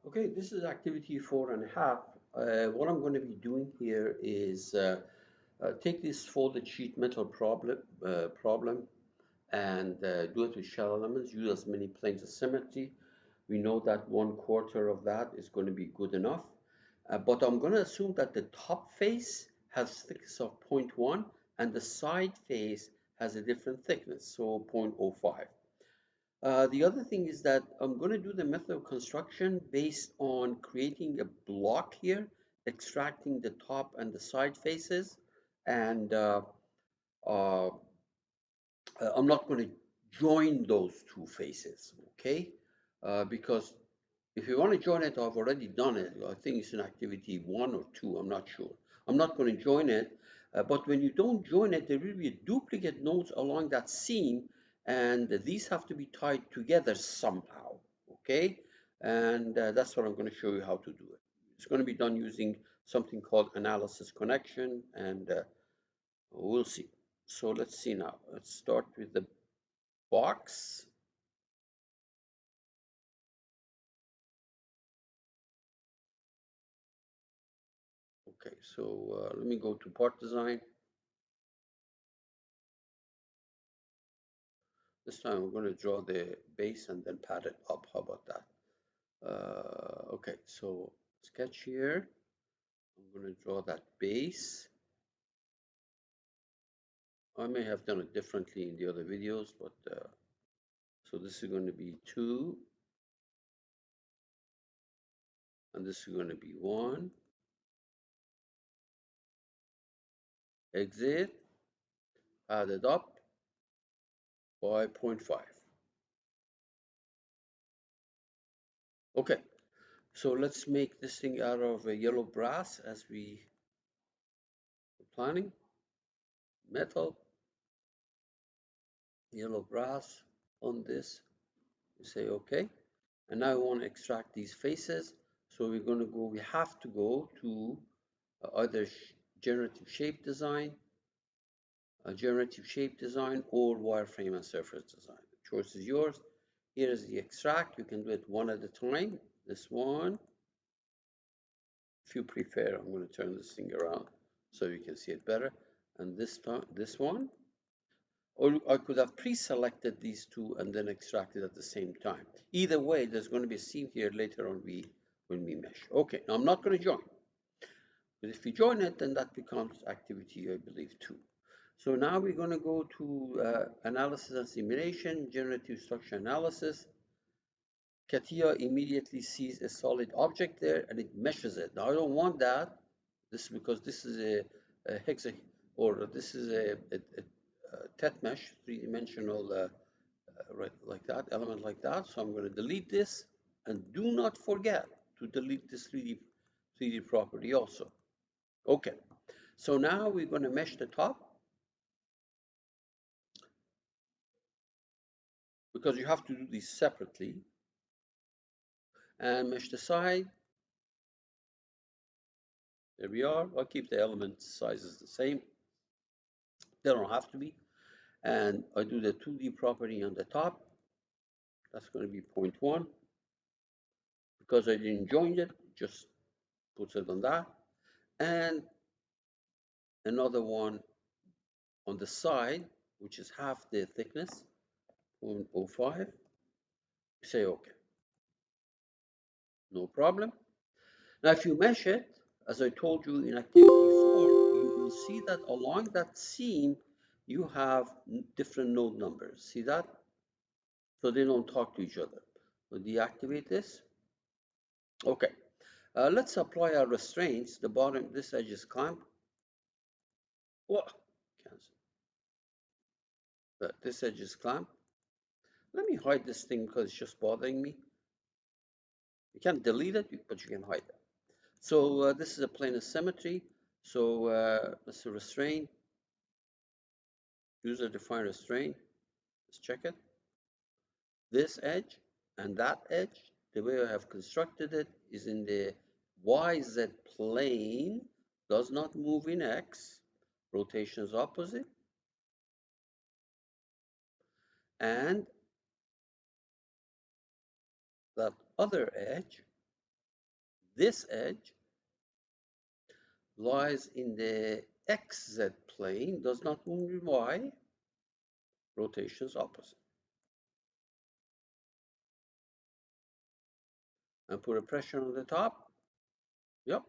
Okay, this is activity 4.5. What I'm going to be doing here is take this folded sheet metal problem and do it with shell elements. Use as many planes of symmetry. We know that 1/4 of that is going to be good enough. But I'm going to assume that the top face has thickness of 0.1 and the side face has a different thickness, so 0.05. The other thing is that I'm going to do the method of construction based on creating a block here, extracting the top and the side faces, and uh, I'm not going to join those two faces, okay? Because if you want to join it, I've already done it. I think it's in activity 1 or 2, I'm not sure. I'm not going to join it, but when you don't join it, there will be duplicate nodes along that seam, and these have to be tied together somehow, okay? And that's what I'm going to show you how to do it. It's going to be done using something called analysis connection, and we'll see. So let's see now. Let's start with the box. Okay, so let me go to part design. This time we're going to draw the base and then pad it up. How about that? Okay, so sketch here. I'm going to draw that base. I may have done it differently in the other videos, but so this is going to be 2, and this is going to be 1. Exit, add it up by 0.5. Okay, so let's make this thing out of yellow brass as we were planning. Metal, yellow brass on this. We say okay. And now we want to extract these faces. So we have to go to either generative shape design, or wireframe and surface design. The choice is yours. Here is the extract. You can do it one at a time. This one. If you prefer, I'm going to turn this thing around so you can see it better. And this one. Or I could have pre-selected these two and then extracted at the same time. Either way, there's going to be a seam here later on when we mesh. Okay, now I'm not going to join. But if we join it, then that becomes activity, I believe, 2. So now we're going to go to analysis and simulation, generative structure analysis. Catia immediately sees a solid object there and it meshes it. Now I don't want that. This is because this is a hexa, or this is a tet mesh, three-dimensional, right, like that, element like that. So I'm going to delete this, and do not forget to delete this 3D property also. Okay, so now we're going to mesh the top, because you have to do these separately, and mesh the side. There we are. I'll keep the element sizes the same. They don't have to be. And I do the 2D property on the top. That's going to be 0.1. Because I didn't join it, just puts it on that. And another one on the side, which is half the thickness, 0.05. Say okay. No problem. Now, if you mesh it, as I told you in activity 4, you will see that along that seam, you have different node numbers. See that? So they don't talk to each other. We'll deactivate this. Okay. Let's apply our restraints. The bottom, this edge is clamped. Whoa, cancel. This edge is clamped. Let me hide this thing because it's just bothering me. You can't delete it, but you can hide it. So this is a plane of symmetry. So let's restrain, user defined restraint. Let's check it. This edge and that edge, the way I have constructed it is in the YZ plane, does not move in X, rotation is opposite, and that other edge this edge lies in the XZ plane, does not move in Y, rotations opposite. And put a pressure on the top. Yep,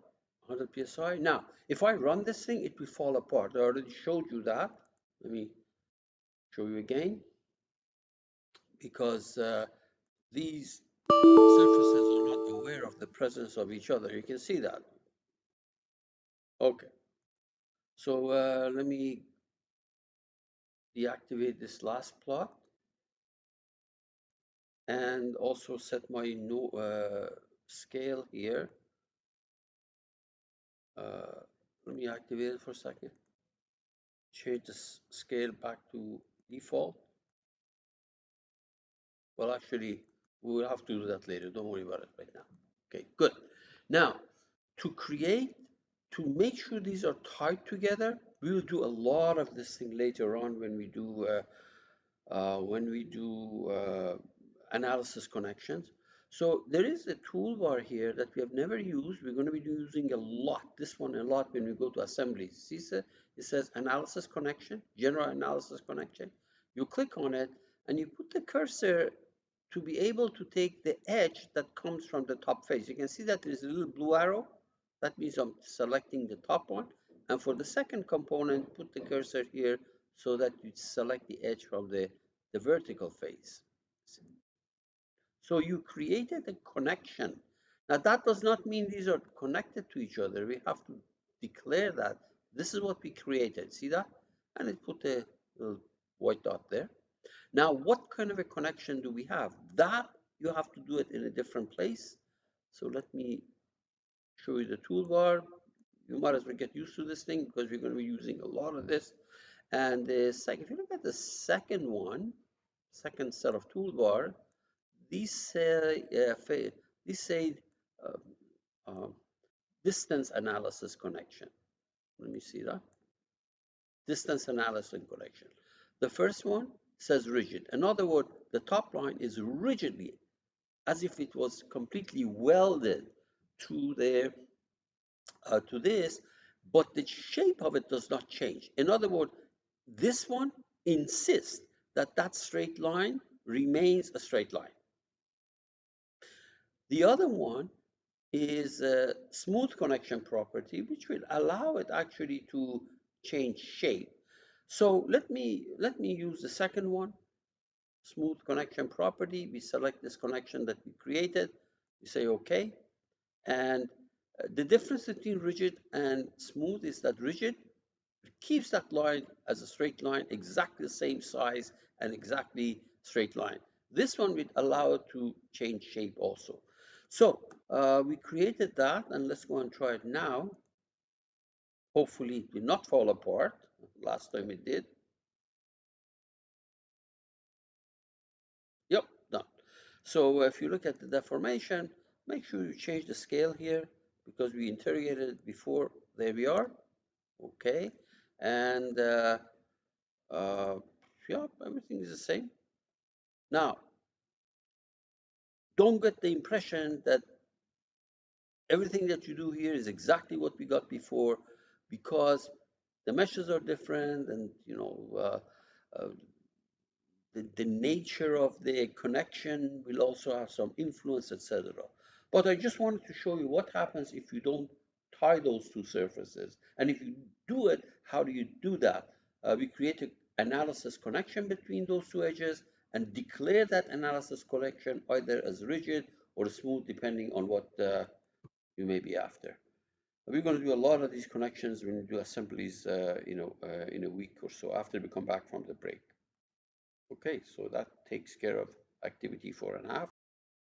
100 psi. Now, if I run this thing, it will fall apart. I already showed you that. Let me show you again, because these surfaces are not aware of the presence of each other. You can see that. Okay, so let me deactivate this last plot and also set my no, scale here. Let me activate it for a second. Change the scale back to default. Well, actually, we will have to do that later. Don't worry about it right now. Okay, good. Now, to make sure these are tied together, we will do a lot of this thing later on when we do analysis connections. So there is a toolbar here that we have never used. We're going to be using a lot, this one a lot when we go to assembly. See, it says analysis connection, general analysis connection. You click on it and you put the cursor to be able to take the edge that comes from the top face. You can see that there is a little blue arrow. That means I'm selecting the top one. And for the second component, put the cursor here so that you select the edge from the vertical face. So you created a connection. Now that does not mean these are connected to each other. We have to declare that this is what we created. See that? And it put a little white dot there. Now, what kind of a connection do we have? That you have to do it in a different place. So let me show you the toolbar. You might as well get used to this thing because we're going to be using a lot of this. And if you look at the second one, second set of toolbar, these say uh, uh, distance analysis connection. Let me see that. Distance analysis connection. The first one says rigid. In other words, the top line is rigidly, as if it was completely welded to the to this, but the shape of it does not change. In other words, this one insists that that straight line remains a straight line. The other one is a smooth connection property, which will allow it actually to change shape. So let me use the second one, smooth connection property. We select this connection that we created. We say OK. And the difference between rigid and smooth is that rigid keeps that line as a straight line, exactly the same size and exactly straight line. This one will allow it to change shape also. So we created that, and let's go and try it now. Hopefully it will not fall apart. Last time it did. Yep, done. So if you look at the deformation, make sure you change the scale here because we interrogated it before. There we are. Okay. And yeah, everything is the same. Now, don't get the impression that everything that you do here is exactly what we got before, because the meshes are different, and uh, the nature of the connection will also have some influence, etc. But I just wanted to show you what happens if you don't tie those two surfaces. And if you do it, how do you do that? We create an analysis connection between those two edges and declare that analysis connection either as rigid or smooth, depending on what you may be after. We're going to do a lot of these connections when we do assemblies, in a week or so after we come back from the break. Okay, so that takes care of activity 4.5.